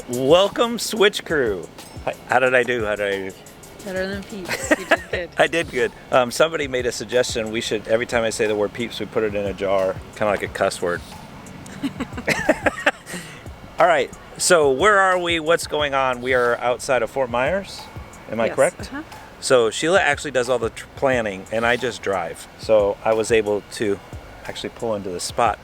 Welcome, Switch Crew. How did I do? Better than peeps. You did good. I did good. Somebody made a suggestion. We should, every time I say the word peeps, we put it in a jar, kind of like a cuss word. All right. So where are we? What's going on? We are outside of Fort Myers. Am I correct? Uh-huh. So Sheila actually does all the planning, and I just drive. So I was able to actually pull into the spot.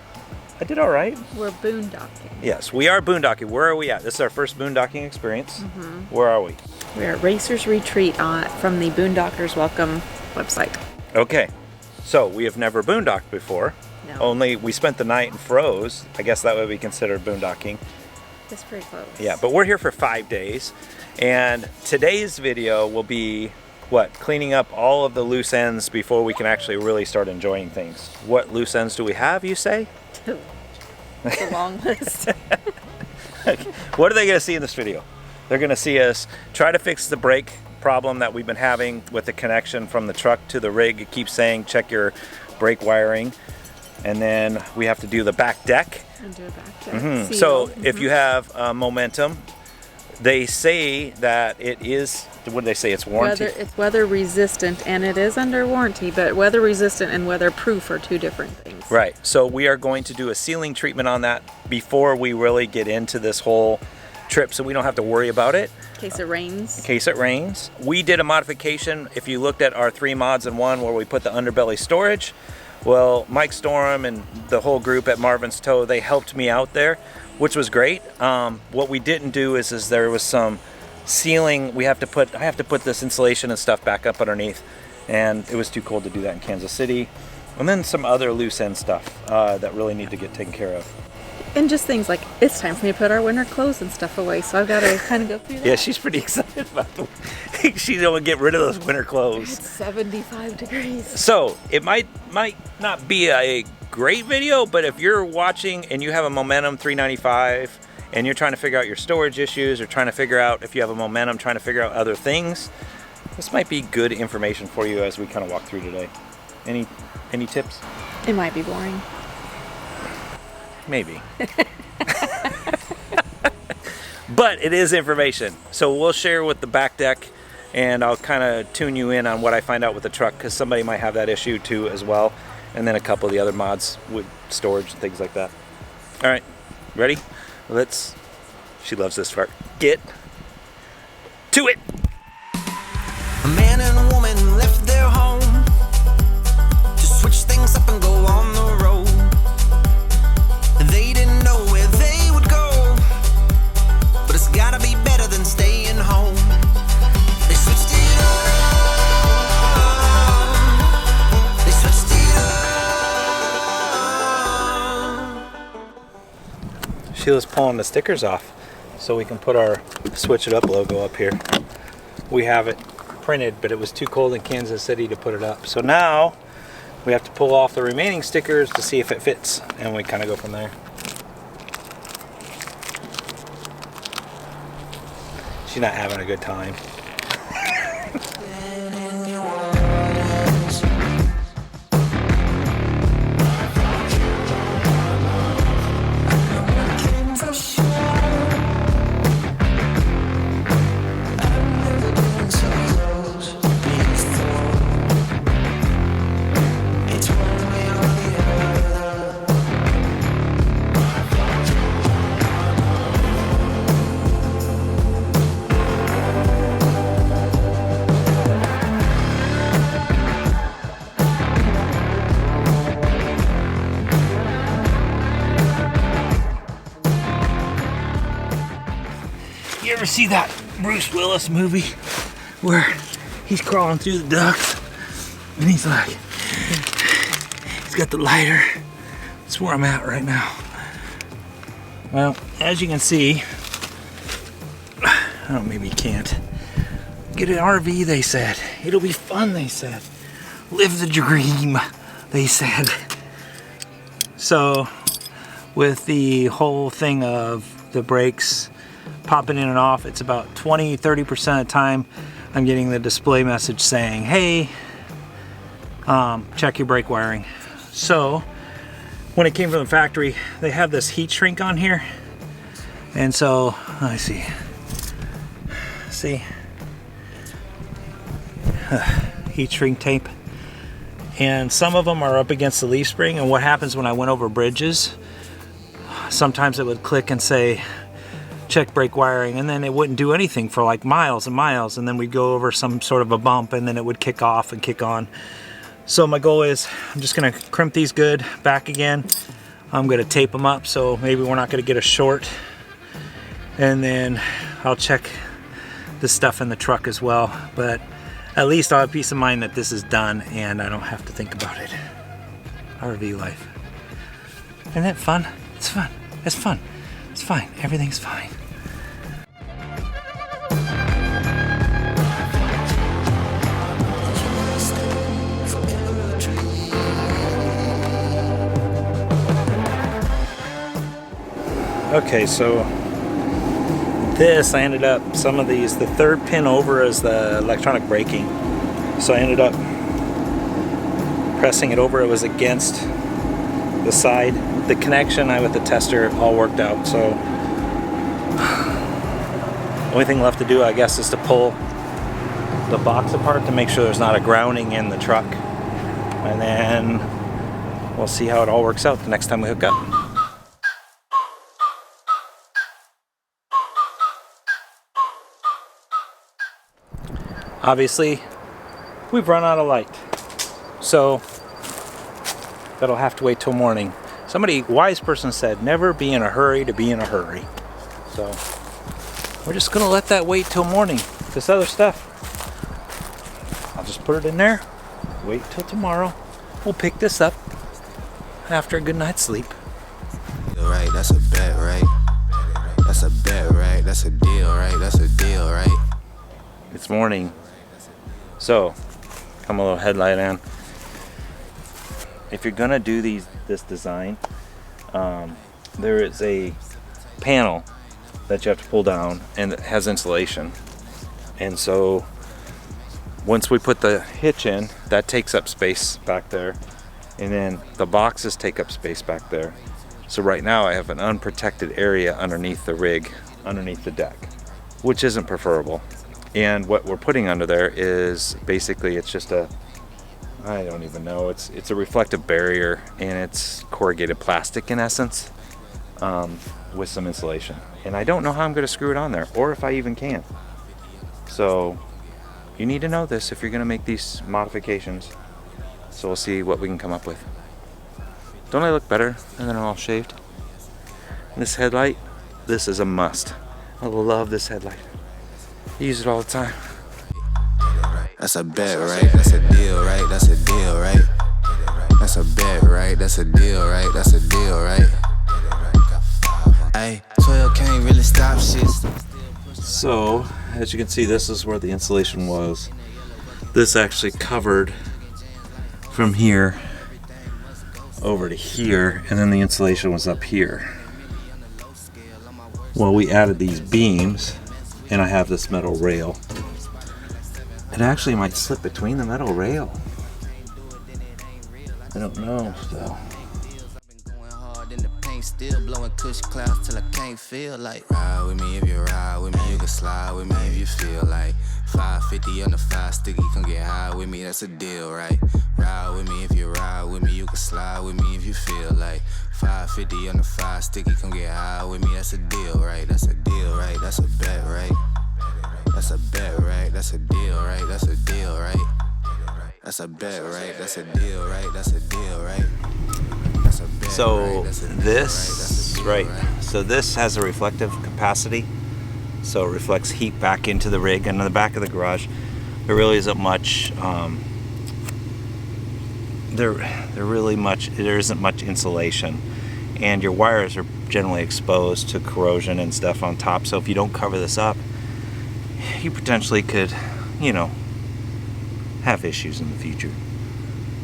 I did all right. We're boondocking. Yes, we are boondocking. Where are we at? This is our first boondocking experience. Mm-hmm. Where are we? We're at Racers Retreat from the Boondockers Welcome website. Okay, so we have never boondocked before. No. Only we spent the night and froze. I guess that would be considered boondocking. It's pretty close. Yeah, but we're here for 5 days. And today's video will be, what, cleaning up all of the loose ends before we can actually really start enjoying things. What loose ends do we have, you say? It's a long list. What are they going to see in this video? They're going to see us try to fix the brake problem that we've been having with the connection from the truck to the rig. It keeps saying check your brake wiring. And then we have to do the back deck. And do a back deck. Mm-hmm. So if you have momentum, they say that it is, what do they say, it's warranty? It's weather resistant, and it is under warranty, but weather resistant and weatherproof are two different things. Right, so we are going to do a sealing treatment on that before we really get into this whole trip, so we don't have to worry about it. In case it rains. In case it rains. We did a modification, if you looked at our 3 mods in 1 where we put the underbelly storage, well, Mike Storm and the whole group at Marvin's Tow, they helped me out there, which was great. What we didn't do is there was some sealing. I have to put this insulation and stuff back up underneath, and it was too cold to do that in Kansas City. And then some other loose end stuff that really need to get taken care of. And just things like, it's time for me to put our winter clothes and stuff away, so I've got to kind of go through that. Yeah, she's pretty excited about it. She's going to get rid of those winter clothes. It's 75 degrees. So it might not be a great video, but if you're watching and you have a Momentum 395 and you're trying to figure out your storage issues or trying to figure out if you have a Momentum, trying to figure out other things, this might be good information for you as we kind of walk through today. Any tips? It might be boring. Maybe. But it is information. So we'll share with the back deck, and I'll kind of tune you in on what I find out with the truck, because somebody might have that issue too as well. And then a couple of the other mods with storage and things like that. All right, ready? She loves this part. Get to it. A man and a woman left their home to switch things up and go on the road. They didn't know where they would go, but it's gotta be better than staying home. They switched it up. They switched it up. Sheila's pulling the stickers off so we can put our Switch It Up logo up here. We have it printed, but it was too cold in Kansas City to put it up. So now we have to pull off the remaining stickers to see if it fits, and we kind of go from there. She's not having a good time. You ever see that Bruce Willis movie where he's crawling through the ducts and he's like, he's got the lighter. That's where I'm at right now. Well, as you can see, oh, maybe you can't. Get an RV, they said. It'll be fun, they said. Live the dream, they said. So, with the whole thing of the brakes popping in and off, it's about 20-30% of the time I'm getting the display message saying, hey, check your brake wiring. So when it came from the factory, they have this heat shrink on here, and so I see. See? Heat shrink tape. And some of them are up against the leaf spring, and what happens when I went over bridges, sometimes it would click and say check brake wiring, and then it wouldn't do anything for like miles and miles, and then we'd go over some sort of a bump and then it would kick off and kick on. So my goal is I'm just gonna crimp these good back again. I'm gonna tape them up so maybe we're not gonna get a short, and then I'll check the stuff in the truck as well, but at least I'll have peace of mind that this is done and I don't have to think about it. RV life. Isn't that fun? It's fun. It's fun. It's fine. Everything's fine. Okay, so this, I ended up, some of these, the third pin over is the electronic braking. So I ended up pressing it over. It was against the side. The connection with the tester all worked out. So the only thing left to do, I guess, is to pull the box apart to make sure there's not a grounding in the truck. And then we'll see how it all works out the next time we hook up. Obviously, we've run out of light, so that'll have to wait till morning. Somebody, wise person said, never be in a hurry to be in a hurry. So we're just gonna let that wait till morning. This other stuff, I'll just put it in there, wait till tomorrow. We'll pick this up after a good night's sleep. Right, that's a bet, right? That's a bet, right? That's a deal, right? That's a deal, right? It's morning. So, come a little headlight on. If you're gonna do this design, there is a panel that you have to pull down, and it has insulation. And so, once we put the hitch in, that takes up space back there, and then the boxes take up space back there. So right now, I have an unprotected area underneath the rig, underneath the deck, which isn't preferable. And what we're putting under there is basically, it's just a, I don't even know, it's a reflective barrier, and it's corrugated plastic in essence, with some insulation. And I don't know how I'm going to screw it on there, or if I even can. So you need to know this if you're going to make these modifications. So we'll see what we can come up with. Don't I look better than I'm all shaved? And this headlight, this is a must. I love this headlight. I use it all the time. That's a bet, right? That's a deal, right? That's a deal, right? That's a bet, right? That's a deal, right? That's a deal, right? Hey, 12 can't really stop shit. So, as you can see, this is where the insulation was. This actually covered from here over to here, and then the insulation was up here. Well, we added these beams, and I have this metal rail. It actually might slip between the metal rail. I don't know, so. Still blowing kush clouds till I can't feel like. Ride with me if you ride with me, you can slide with me if you feel like. 550 on the 5 sticky, come get high with me, that's a deal, right? Ride with me if you ride with me, you can slide with me if you feel like. 550 on the 5 sticky, come get high with me, that's a deal, right? That's a deal, right? That's a bet, right? That's a bet, right? That's a deal, right? That's a deal, right? That's a bet, right? That's a deal, right? That's a deal, right? So this, right, so this has a reflective capacity, so it reflects heat back into the rig. And in the back of the garage, there really isn't much, there isn't much insulation, and your wires are generally exposed to corrosion and stuff on top. So if you don't cover this up, you potentially could, you know, have issues in the future.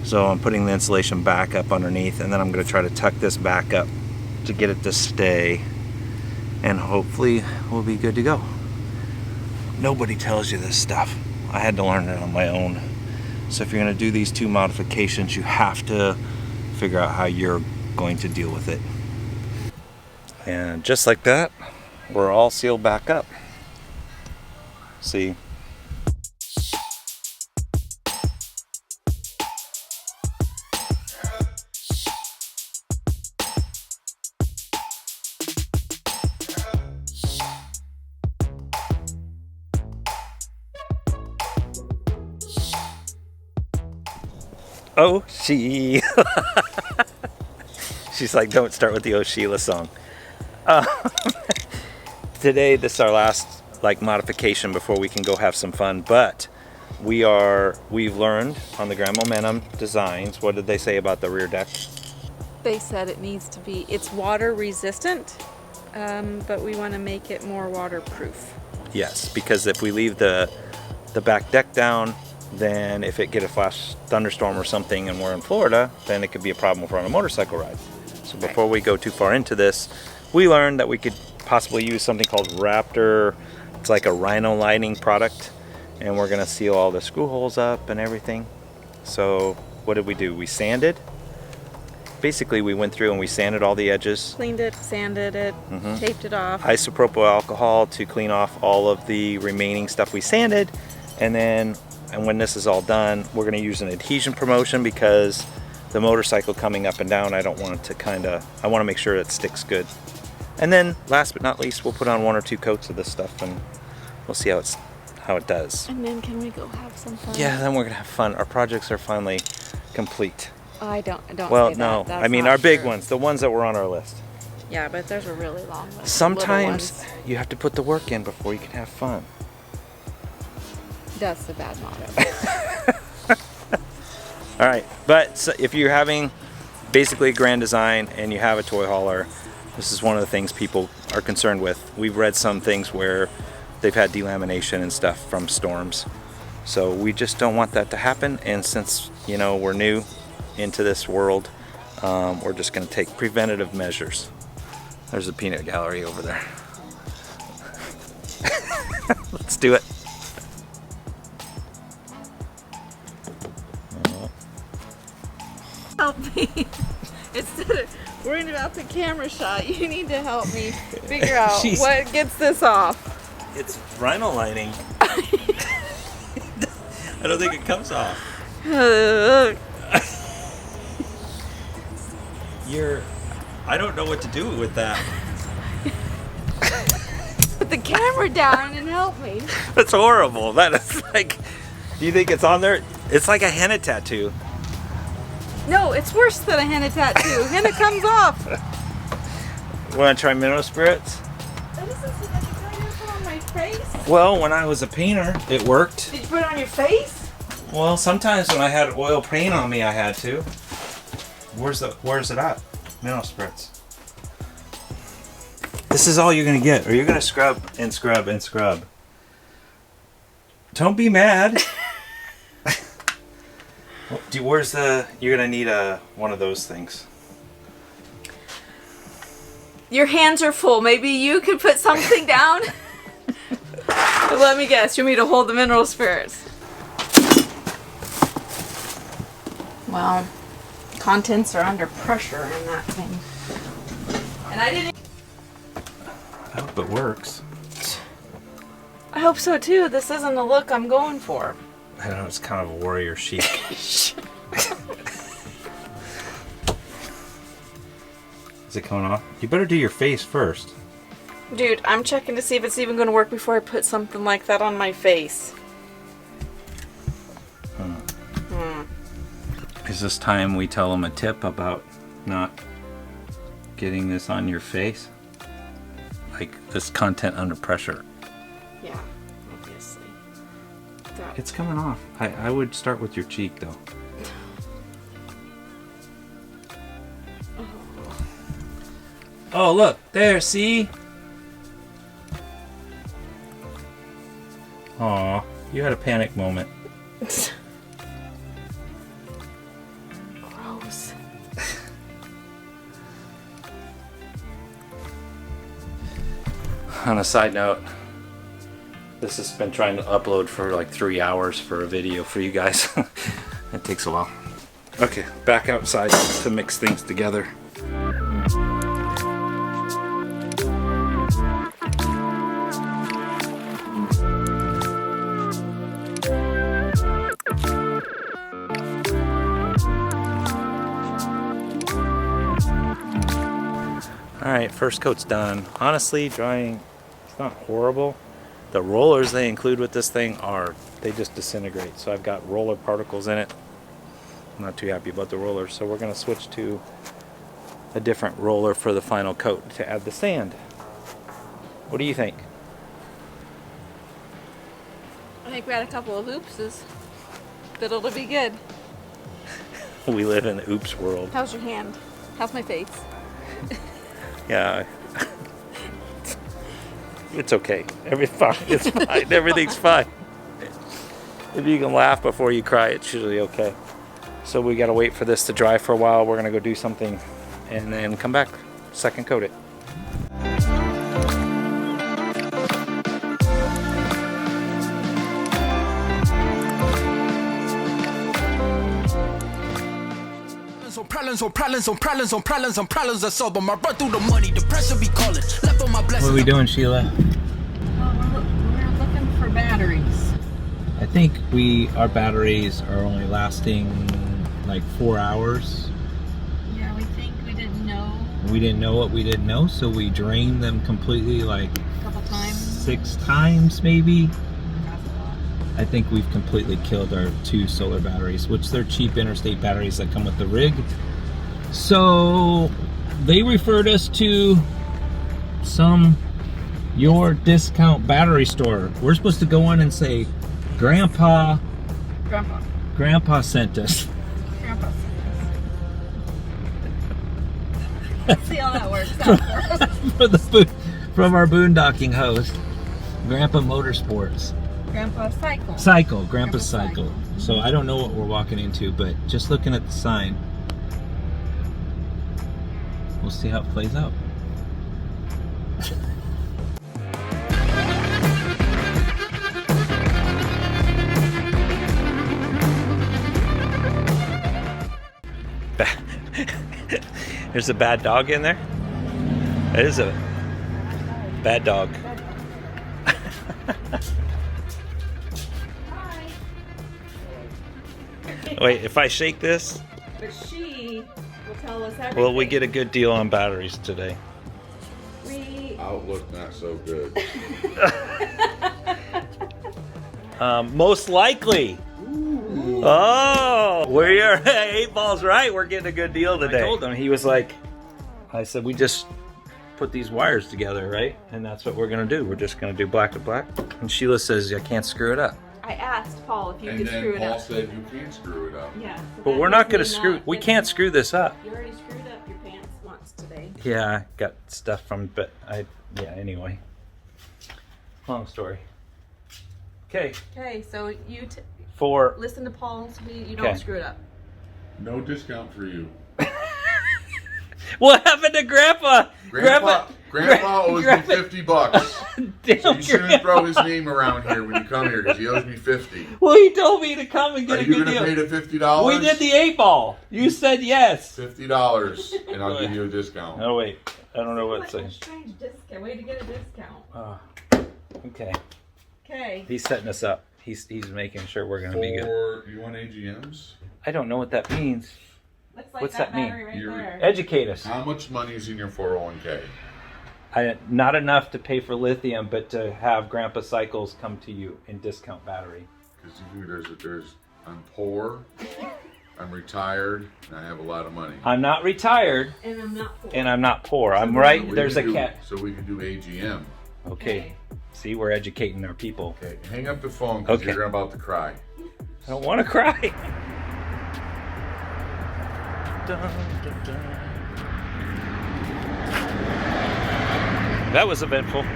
So I'm putting the insulation back up underneath, and then I'm going to try to tuck this back up to get it to stay, and hopefully we'll be good to go. Nobody tells you this stuff. I had to learn it on my own. So if you're going to do these two modifications, you have to figure out how you're going to deal with it. And just like that, we're all sealed back up. See? Oh, she. She's like, don't start with the Oh Sheila song. Today, this is our last like modification before we can go have some fun. But we've learned on the Grand Momentum designs. What did they say about the rear deck? They said it's water resistant, but we want to make it more waterproof. Yes, because if we leave the back deck down, then if it get a flash thunderstorm or something and we're in Florida, then it could be a problem for on a motorcycle ride. So before we go too far into this, we learned that we could possibly use something called Raptor. It's like a rhino lining product, and we're gonna seal all the screw holes up and everything. So what did we do? We sanded. Basically, we went through and we sanded all the edges. Cleaned it, sanded it, taped it off. Isopropyl alcohol to clean off all of the remaining stuff we sanded, and when this is all done, we're going to use an adhesion promotion because the motorcycle coming up and down, I don't want it to I want to make sure it sticks good. And then last but not least, we'll put on 1 or 2 coats of this stuff and we'll see how it does. And then can we go have some fun? Yeah, then we're going to have fun. Our projects are finally complete. I don't well, say no, that. I mean our big ones, the ones that were on our list. Yeah, but there's a really long list. Sometimes you have to put the work in before you can have fun. That's the bad motto. All right, but so if you're having basically a grand design and you have a toy hauler, this is one of the things people are concerned with. We've read some things where they've had delamination and stuff from storms. So we just don't want that to happen. And since, we're new into this world, we're just gonna take preventative measures. There's a peanut gallery over there. Let's do it. Help me. Instead of worrying about the camera shot, you need to help me figure out what gets this off. It's rhino lining. I don't think it comes off. I don't know what to do with that. Put the camera down and help me. That's horrible. That is like, do you think it's on there? It's like a henna tattoo. No, it's worse than a henna tattoo. Henna comes off. Want to try mineral spirits? On my face? Well, when I was a painter, it worked. Did you put it on your face? Well, sometimes when I had oil paint on me, I had to. Where's it at? Mineral spirits. This is all you're gonna get, or you're gonna scrub and scrub and scrub. Don't be mad. You're gonna need one of those things. Your hands are full. Maybe you could put something down. Let me guess. You want me to hold the mineral spirits? Well, contents are under pressure in that thing. And I didn't. I hope it works. I hope so too. This isn't the look I'm going for. I don't know, it's kind of a warrior chic. Is it coming off? You better do your face first. Dude, I'm checking to see if it's even going to work before I put something like that on my face. Is this time we tell them a tip about not getting this on your face? Like this content under pressure. Yeah, obviously. It's coming off. I would start with your cheek though. Oh look, there, see? Aw, you had a panic moment. Gross. On a side note, this has been trying to upload for like 3 hours for a video for you guys. It takes a while. Okay, back outside to mix things together. All right, first coat's done. Honestly, drying, it's not horrible. The rollers they include with this thing they just disintegrate. So I've got roller particles in it. I'm not too happy about the rollers. So we're gonna switch to a different roller for the final coat to add the sand. What do you think? I think we had a couple of oopses, but it'll be good. We live in the oops world. How's your hand? How's my face? Yeah. It's okay. It's fine. Everything's fine. If you can laugh before you cry, it's usually okay. So we gotta wait for this to dry for a while. We're gonna go do something and then come back, second coat it. What are we doing, Sheila? We're looking for batteries. I think our batteries are only lasting like 4 hours. Yeah, we think we didn't know. We didn't know what we didn't know, so we drained them completely like A couple times. 6 times maybe. That's a lot. I think we've completely killed our 2 solar batteries, which they're cheap interstate batteries that come with the rig. So they referred us to your discount battery store. We're supposed to go in and say, Grandpa sent us. Grandpa. Let's see how that works out. From our boondocking host, Grandpa Motorsports. Grandpa Cycle. Grandpa's Cycle. So I don't know what we're walking into, but just looking at the sign, we'll see how it plays out. There's a bad dog in there? That is a bad dog. Wait, if I shake this, But she will tell us everything. will we get a good deal on batteries today? Outlook not so good. Most likely. Oh, we are 8Ball's right. We're getting a good deal today. I told him, he was like, I said, we just put these wires together, right? And that's what we're going to do. We're just going to do black to black. And Sheila says, I can't screw it up. I asked Paul if you And could screw it then Paul up. said you can't screw it up. Yeah. So But that we're not makes going me to screw, not we get- can't screw this up. You already screwed up your pants once today. Yeah, I got stuff from, anyway. Long story. Okay, Okay, so you for, listen to Paul so you don't Okay. screw it up. No discount for you. what happened to Grandpa? Grandpa owes me $50. Damn, So you shouldn't Grandpa. throw his name around here when you come here because he owes me $50. Well, he told me to come and Are get a you good gonna deal. pay the $50? We did the 8Ball. You said yes. $50, and I'll give you a discount. Oh wait, I don't know what to Like a say. strange discount. Way to get a discount. Okay, Okay. he's setting us up. He's making sure we're gonna be good. Or you want AGMs? I don't know what that means. Looks like What's that that mean? battery right You're- there. Educate us. How much money is in your 401k? Not enough to pay for lithium, but to have Grandpa Cycles come to you in discount battery. Because I'm poor, I'm retired, and I have a lot of money. I'm not retired And I'm not poor. and I'm not poor. I'm right. So we There's a can do- cat. So we can do AGM. Okay. See, we're educating our people. Okay, hang up the phone because Okay. you're about to cry. I don't want to cry. Dun, dun, dun. That was eventful. You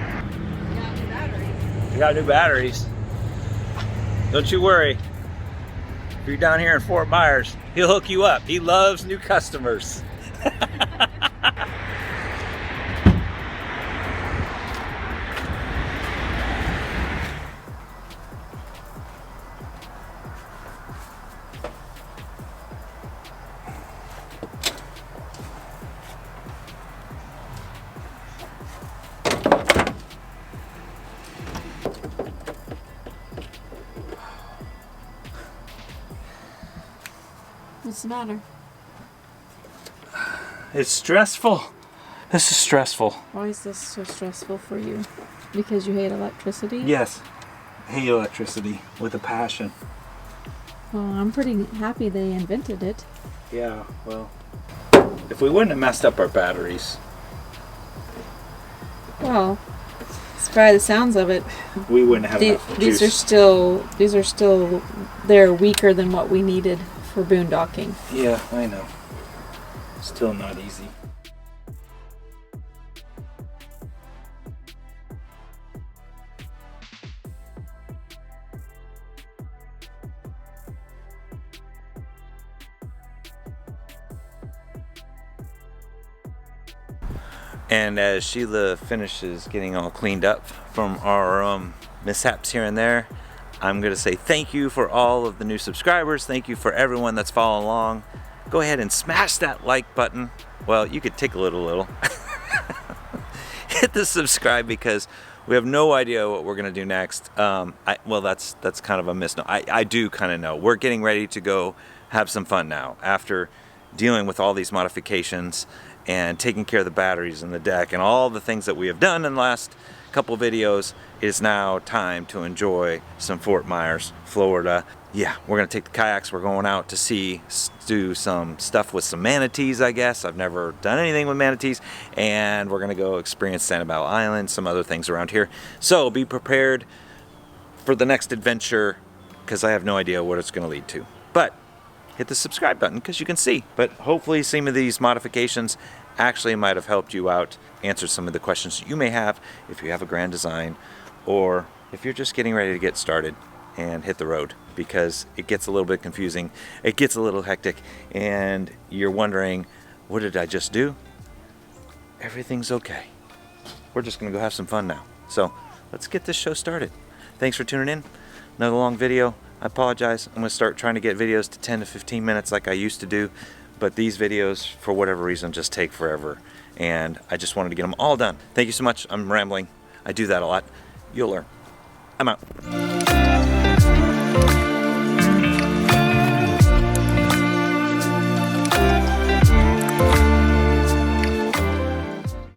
got new batteries. We got new batteries. Don't you worry. If you're down here in Fort Myers, he'll hook you up. He loves new customers. What's the matter? It's stressful. This is stressful. Why is this so stressful for you? Because you hate electricity? Yes. I hate electricity with a passion. Well, I'm pretty happy they invented it. Yeah, well, if we wouldn't have messed up our batteries, Well, by the sounds of it, we wouldn't have enough these juice. are still, they're weaker than what we needed for boondocking. Yeah, I know. Still not easy. And as Sheila finishes getting all cleaned up from our mishaps here and there, I'm going to say thank you for all of the new subscribers. Thank you for everyone that's following along. Go ahead and smash that like button. Well, you could tickle it a little. Hit the subscribe because we have no idea what we're going to do next. Well, that's kind of a misnomer. I do kind of know. We're getting ready to go have some fun now after dealing with all these modifications and taking care of the batteries and the deck and all the things that we have done in the last couple videos. It is now time to enjoy some Fort Myers, Florida. Yeah, we're gonna take the kayaks. We're going out to do some stuff with some manatees, I guess. I've never done anything with manatees. And we're gonna go experience Sanibel Island, some other things around here. So be prepared for the next adventure because I have no idea what it's gonna lead to. But hit the subscribe button because you can see. But hopefully some of these modifications actually might have helped you out, answered some of the questions you may have if you have a grand design or if you're just getting ready to get started and hit the road, because it gets a little bit confusing, it gets a little hectic, and you're wondering, what did I just do? Everything's okay. We're just gonna go have some fun now. So let's get this show started. Thanks for tuning in. Another long video. I apologize. I'm gonna start trying to get videos to 10 to 15 minutes like I used to do, but these videos, for whatever reason, just take forever, and I just wanted to get them all done. Thank you so much. I'm rambling. I do that a lot. You'll learn. I'm out.